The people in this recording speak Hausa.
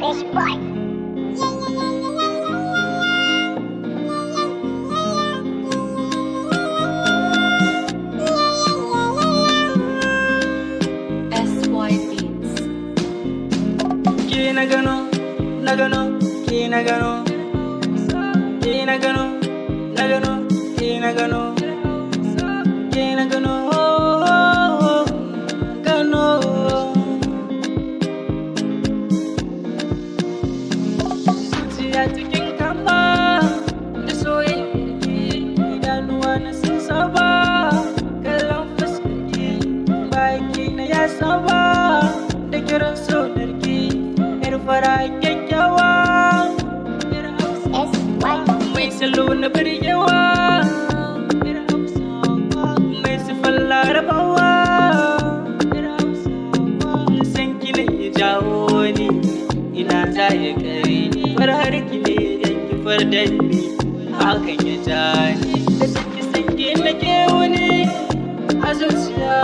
Fresh boy. SY Beats. Ki na gano, ki na gano, ki na gano, ki na gano, ki na gano, gano. Zuciya cikin kama da soyayya ki, idanuwa na sun saba, kallon fuskar ki, baki na ya saba da kiran sonarki, yar fara kyakkyawa, yar hausa mai salo na birgewa, yar hausawa mai sifar larabawa, yar hausawa san ki ne ya jawo ni, ina za ya kai ni, farar ki ne yan kifar da ni, hakan ya ja ni da sanki sanki na ke wani a zuciya.